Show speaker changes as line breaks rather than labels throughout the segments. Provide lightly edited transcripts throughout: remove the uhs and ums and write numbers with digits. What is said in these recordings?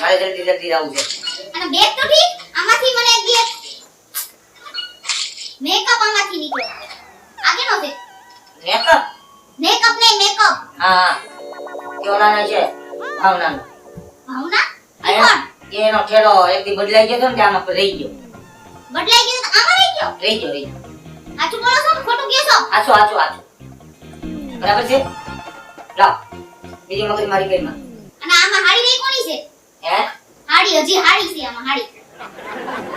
મારે જલ્દી આવું છે.
અને બેગ તો ઠીક, આમાંથી મને એક બે મેકઅપ આમાંથી નીકળ્યો. આગે નો છે
મેકઅપ.
મેકઅપ ને મેકઅપ.
હા કેવડાના છે ભાવનાનો.
ભાવના
આયા એનો ઠેલો એક દી બદલાઈ ગયો તો ને આમાં રહી ગયો.
બદલાઈ ગયો તો આમાં રહી ગયો.
રહી ગયો.
આચું બોલો છો ખોટું કહો છો?
આછો બરાબર છે. લાવ બીજી મગજ મારી ગઈ માં.
અને આમાં હાડી રહી કોની છે?
હે
હાડી હજી હાડી છે આમાં હાડી.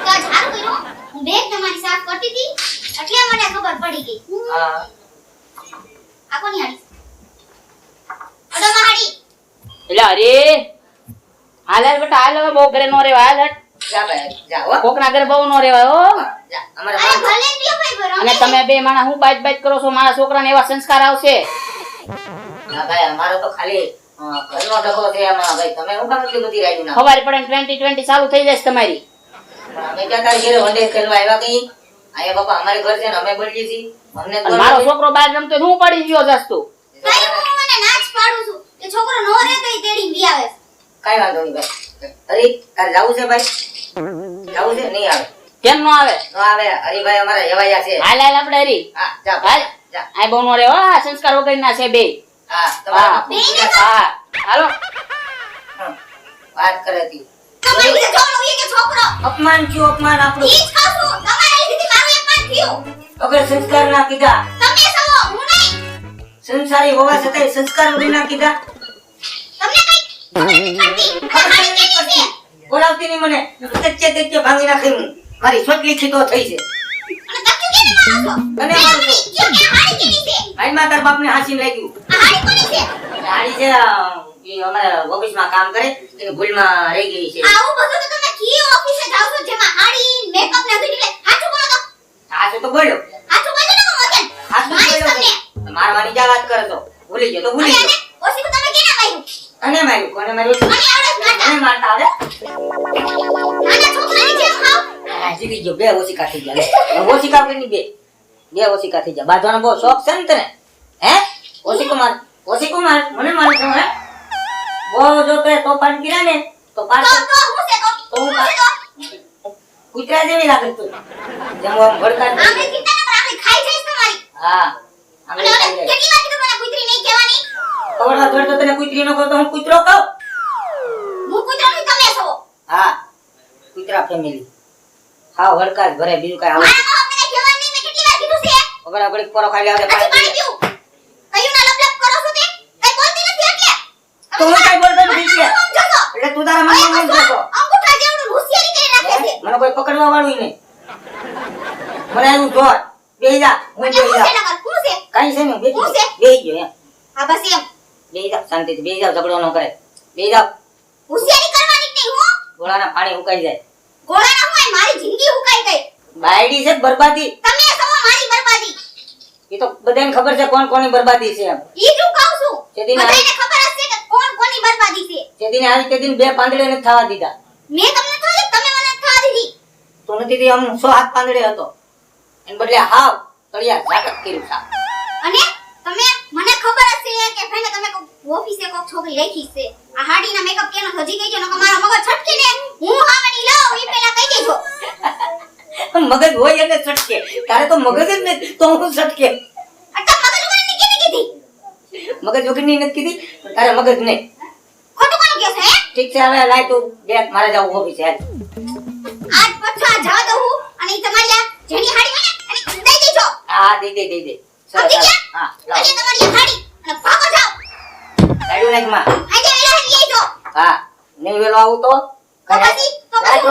તો આજ હારું કર્યું હું બેગ તમારી સાફ કરતી હતી એટલે મને ખબર પડી ગઈ.
હા
આ કોની હાડી? અડોમાં હાડી.
એટલે અરે હાલ બેટા હાલ હવે બહુ ઘરે નો રેવા હાલ હટ
જા ભાઈ જા હો.
કોકના ઘરે બહુ નો રેવાય હો.
જા અમારે
અરે ભલે ને લ્યો ભાઈ બરો.
અને તમે બે માણા હું બાઈટ કરો છો મારા છોકરાને એવા સંસ્કાર આવશે.
ના ભાઈ અમારો તો ખાલી ઘરનો ડખો છે એમાં ભાઈ તમે હું કામ એટલી બધી રાડ્યું ના.
ખબર પડે 2020 ચાલુ થઈ જશે તમારી.
અમે ક્યાં તારી ઘરે વનડે ખેલવા આવ્યા કઈ? આયા બાપા અમારે ઘર છે ને અમે બદલી છી. અમને
અને મારો છોકરો બહાર રમતો હોય તો હું પડી ગયો જસ્તો.
ભાઈ હું મને નાચ પાડું છું કે છોકરો નો રહે તો ઈ તેડી બી આવે.
કઈ વાંધો નહીં ભાઈ. અરે તારે જાવું છે ભાઈ? જાવું છે? નહીં આવે.
કેમ નો આવે?
ન આવે. હરીભાઈ અમારા હેવાયા છે.
હાલ હાલ આપણે હરી
હા જા
હાલ
ભાઈ જા.
આ બહુ નો રેવા આ સંસ્કાર વગરના છે બે.
હા તમારા
હા હાલો
હા, વાત કરે તી.
તમારી લીધે છોકરો ઈ કે છોકરો
અપમાન થયું અપમાન આપણું.
ઈ જ ખાવ છું. તમારી લીધે મારું અપમાન થયું.
વગર સંસ્કાર ના કીધા.
તમે સવો હું નહીં.
સંસારી હોવા છતાંય સંસ્કાર વગર ના કીધા.
તમને કઈ હાડી કેની છે?
બોલાવતી નહીં મને. કચ્ચે ભાંગી નાખી હું. મારી છોકરી ખીતો થઈ છે.
અને તક્યું કેને મારો છો?
અને મારો છો.
કયો કે હાડી કેની છે?
ભાઈમાં તાર બાપને હાંસીને લાગ્યું.
આ હાડી કોની છે?
ગાડી છે એ અમારા ઓફિસમાં કામ કરે એની ભૂલમાં રહી ગઈ છે.
આવું બધું તો તમે કી ઓફિસે જાવ છો જેમાં હાડી મેકઅપ ને બધું નીકળે. હાચું બોલો તો.
સાચું તો બોલ્યો.
હાચું બોલો ને મગન.
સાચું
મારીશ
બોલ્યો.
તમને.
મારવાની જા વાત કરે તો ભૂલી ગયો તો ભૂલી
અને
ગયો.
ઓછી તો તમે કેને માર્યું?
અને માર્યું કોને માર્યું?
અને આવડે નાટા.
મને મારતા આવડે?
નાના છોકરાની જેમ ખાવ.
હા, જીતી ગયો. બે ઓશિકા થઈ ગયા. લે. ઓશિકા વગરની બે ઓશિકા થઈ ગયા. બાંધવાનો બહુ શોખ છે ને તને? હે ઓશિકો માર મને મારી છો હે? બહુ જો તે તોફાન કર્યા ને તો
તો
પાછો
હું છે તો
તો
હું છે તો
કૂતરા જેવી લાગે તું. જેમ આમ ભડકા જ
આપણે ચિંતા ન કર આપણે ખાઈ જઈશ તમારી.
હા
અને
આંગળી ખાઈ જાય.
કેટલી વાર કીધું મને કૂતરી નહીં કહેવાની?
કવડવા ધોડ તો તને કૂતરી નો કહો તો હું કૂતરો કહું?
હું કૂતરાની તમે છો.
હા કૂતરા ફેમિલી. હા વડકા જ ભરે બીજું કઈ આવે
મારા બાપ મને કહેવાની નહીં મેં કેટલી વાર કીધું છે?
વગર આપણે પોરો ખાઈ લે
હજી પાણી પીવું. કયું ના લપ લપ કરો છો તે? કઈ બોલતી નથી એટલે.
તો હું કઈ બોલતો નથી એટલે.
સમજો છો?
એટલે તું તારા મનમાં મન જોતો.
અંગૂઠા જેવડું હોશિયારી કરી રાખે છે.
મને કોઈ પકડવા વાળું નહીં. મને આવ્યું જોર. બેહી જા હું
અને
બેહી
હું છે
જા.
નકર હું છે?
કાઈ છે ને
હું છે?
બેહી ગયો એમ.
હા બસ એમ.
બેહી જાવ શાંતિથી બેહી જાવ ઝઘડો ન કરે. બેહી જાવ
હોશિયારી કરવાની જ નહીં હું.
ગોળાના પાણી ઉકાઈ જાય.
ઘોડાના હું આય મારી જિંદગી હુકાઈ ગઈ.
બાયડી છે બરબાદી.
તમે છો મારી બરબાદી.
એ તો બધાને ખબર છે કોણ કોની બરબાદી છે એમ.
ઈ જ હું કહું છું.
જેદીને
બધાને ખબર જ છે કે કોણ કોની બરબાદી છે.
તેદીને આવી તેદીને બે પાંદડે નથી થવા દીધા.
મેં તમને થોડી તમે મને થવા દીધી.
તો નથી દી આમ 100 હાથ પાંદડે હતો. એને બદલે હાવ તળિયા ઝાટક કર્યું સા.
અને તમે મને ખબર જ છે કે ભાઈને તમે ઓફિસે કોક છોકરી રાખી છે. આ હાડીના મેકઅપ કેનો હજી કઈ ગયો નકર મારો મગજ છટકે ને હું હાવણી લઉં ઈ પહેલા કહી દેજો.
મગજ હોય એટલે છટકે. તારે તો મગજ જ નથી તો હું છટકે.
અટ્ટા મગજ ઉપર ની કેની કીધી?
મગજ વગરની નથી કીધી પણ તારે મગજ નહીં.
ખોટું કોનું કહે છે હે?
ઠીક છે હવે લાય તું બેગ મારે જાવું ઓફિસે હાલ.
આજ પછા જવા દઉં હું અને ઈ તમારી આ જેની હાડી હોય ને એને દઈ દેજો.
હા દે સરસ
સમજી ગયા?
હા લાવ
અને તમારી આ હાડી અને ભાગો જાઓ.
ગાડ્યું નાખ માં.
આજે વેલા લઈ આવજો.
હા નહીં વેલો આવું તો
તો પછી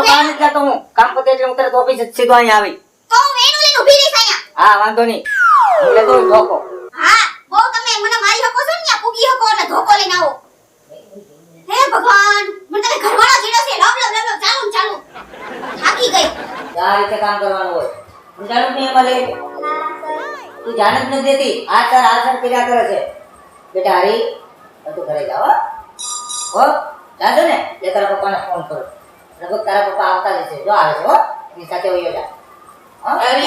કામ નથી કરતો હું. કામ પતે એટલે હું તરત ઓફિસે સીધો અહીંયા આવી.
તો હું વેણું લઈને ઊભી રહીશ અહીંયા.
હા વાંધો નહીં. હું લેતો હોય ધોકો.
હા બહુ તમે મને મારી શકો છો ને ત્યાં પૂગી શકો એટલે ધોકો લઈને આવો. હે ભગવાન મને તમે ઘરવાળો જીડો છે લબ ચાલુ ને ચાલુ. થાકી ગઈ.
આ રીતે કામ કરવાનું હોય. હું જાણું નહીં એમાં લઈ. તું જાણ જ નથી દેતી. આ સર કર્યા કરે છે. બેટા હરી તું ઘરે જાવ હો. જાજો ને એ તારા પપ્પાને ફોન કરો. લગભગ તારા પપ્પા આવતા જ છે. જો આવે છે હો એની સાથે વયો જા.
અરે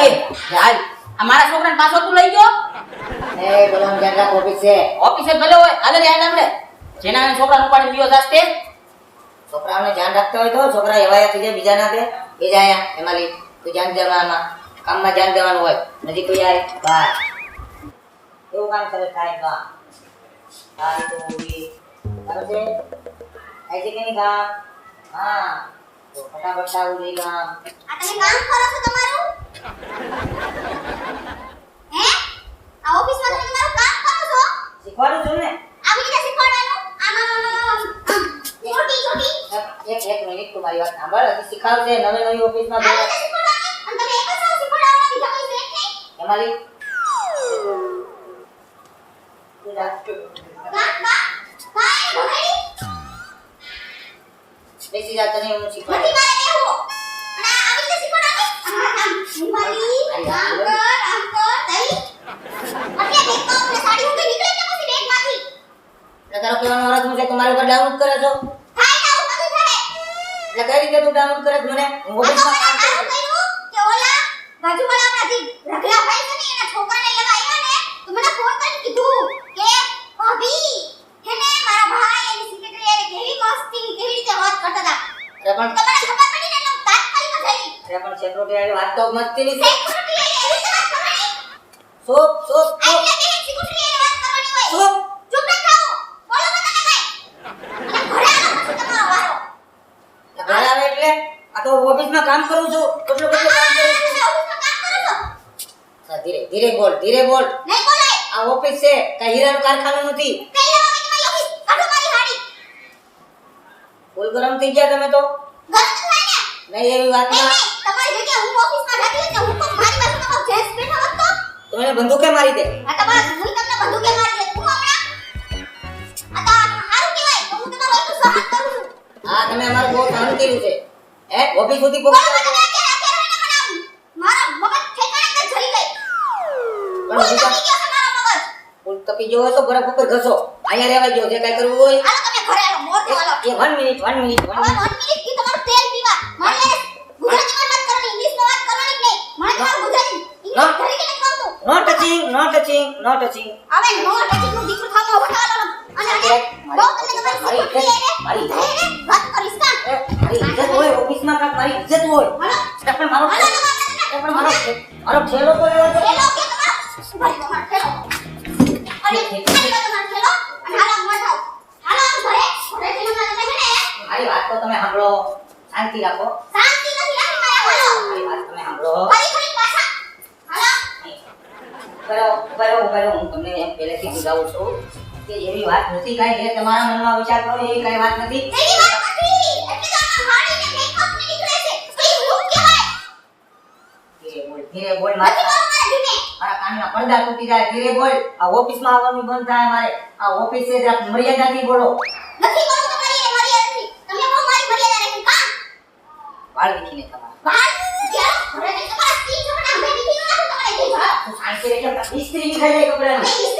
યાર આ મારા છોકરાને પાછો તું લઈ ગયો?
એ બોલો જનરલ ઓફિસ છે.
ઓફિસે ભલે હોય હાલે યાર આપણે જેના છોકરાને ઉપાડી લીયો જાસ્તે
છોકરાઓને ધ્યાન રાખતા હોય તો છોકરા એવાયા થઈ જાય બીજા ના દે એ જાય એમાં લી તું ધ્યાન દેવામાં કામમાં ધ્યાન દેવાનું હોય નજીક કોઈ આવે બહાર એવું કામ કરે થાય કામ તારી તો ઊભી બરાબર છે ऐसे કે નહીં કામ હા તો ફટાફટ આવું જોઈએ કામ
આ તમે કામ કરો છો તમારું હે આ ઓફિસમાં તમે તમારું કામ કરો છો
શીખવાડું છું ને
આવી રીતે શીખવાડવાનું છોટી છોટી
એક મિનિટ તમારી વાત સાંભળ હજી શીખાવશે નવી ઓફિસમાં
આવી રીતે શીખવાડવાનું અને તમે એક જ સાવ શીખવાડવાના બીજા કોઈ શેખ નહીં
એમાલી બેસી જા તને હું શીખવાડું
નથી મારે બેહો અને આવી રીતે શીખવાડવાનું આમ કર તઈ એટલે દેખો મને સાડી ઊંઘી નીકળે કે પછી બેગમાંથી
એટલે તારો કહેવાનો અર્થ શું છે કે મારા ઉપર ડાઉનલોડ કરે છો
થાય ના હું બધું થાય
એટલે કઈ રીતે તું ડાઉનલોડ કરે છે મને હું ઓફિસમાં કામ કરું છું
કે ઓલા બાજુવાળા આપણા જે રગલા ભાઈ છે ને એના છોકરાને લેવા આવ્યા ને તો મને ફોન કરીને કીધું કે ભાભી હેને મારા ભાઈ એની સેક્રેટરી એને કેવી મસ્તી કેવી રીતે વાત કરતા હતા
અરે પણ
તો મને ખબર પડી ને એટલે હું તાત્કાલિક જ આવી
અરે પણ સેક્રેટરી આવી વાત તો મસ્તી ની છે
સેક્રેટરી એવી રીતે વાત કરવાની
સોપ સોપ
આ એટલે કે સેક્રેટરી એવી વાત કરવાની હોય
સોપ
ચૂપ ન થાઓ બોલો મને કઈ અને ઘરે આવો પછી તમારો વારો
ઘરે આવે એટલે આ તો ઓફિસમાં કામ કરું છું કેટલું કામ કરું છું ધીરે ધીરે બોલ
નહીં બોલાય
આ ઓફિસ છે કઈ હીરાનું કારખાનું નથી
કઈ લેવા તમારી ઓફિસ કાઢો મારી હાડી
ફૂલ ગરમ થઈ ગયા તમે તો
ગરમ થાય ને
નહીં એવી વાત
નહીં
ના
નહીં તમારી જગ્યાએ હું ઓફિસમાં જાતી હતી હું તો મારી બાજુમાં કોઈ જેન્ટ્સ બેઠા હોત તો
તમે બંદૂકે મારી દે
આ તમારા હું તમને બંદૂકે મારી દે તું હમણાં આ તો સારું કહેવાય તો હું તમારો એટલું સહન કરું છું
આ તમે અમારું બહુ કામ કર્યું છે હે ઓફિસ સુધી
બોલો
પહોંચતા
તમે અત્યારે મને મારા મગજ ઠેકાણે જ જઈ ગઈ
પણ
ફૂલ
બીજા
તપી ગયો છે મારો મગજ
ફૂલ તપી ગયો હોય તો બરફ ઉપર ઘસો અહીંયા રહેવા જો જે કઈ કરવું હોય
હાલો તમે ઘરે આવો મોર દો હાલો
એ 1 મિનિટ
હવે 1 મિનિટ થી તમારું તેલ પીવા મારે ગુજરાતીમાં વાત કરવાની ઇંગ્લિશમાં વાત કરવાની જ નહીં મને તમારું ગુજરાતી ઇંગ્લિશ ઘરે કે નથી ગમતું
no touching no touching no touching
હવે નો ટચિંગ નું દીકરું થામો વટાલો અને બહુ તમને તમારી સિક્યુરિટી
મારી
વાત કરીશ કા
મારી ઇજ્જત હોય ઓફિસમાં કાક મારી ઇજ્જત હોય
હાલો
એટલે પણ મારો
હાલો
મારો ઠેલો તો એવો છે
હેલો કે તમારો ભાઈ તમારો હેલો અરે તમારો હેલો અને હાલો મોર થાવ હાલો ઘરે જઈને તમે હે ને
મારી વાત તો તમે સાંભળો શાંતિ રાખો
શાંતિ નથી રાખી મારા હાલો
મારી વાત તમે સાંભળો
ફરી પાછા હાલો
બરાબર હું તમને એમ પહેલેથી સમજાવું છું કે એવી વાત નથી કાંઈ જે તમારા મનમાં વિચાર કરો એવી કાંઈ વાત નથી
એની વાત નથી એટલે તો આમાં હાડીને મેકઅપ ને નીકળે છે કઈ લુક કહેવાય
ધીરે બોલ
નથી
મારા
મારા ધીમે
કાનના પડદા તૂટી જાય ધીરે બોલ આ ઓફિસમાં આવવાનું બંધ થાય મારે આ ઓફિસ છે જરાક મર્યાદાથી બોલો
નથી બોલું તમારી એ મર્યાદા નથી તમે બહુ મારી મર્યાદા રાખી કા
વાળ દીખીને તમારા
બહાર ક્યાં ઘરે તમારા સ્ત્રી છોકરા અમે નીકળી ના તમારે જે
શાંતિ રહી જાવ ઇસ્ત્રી ખાઈ જાય કપડાની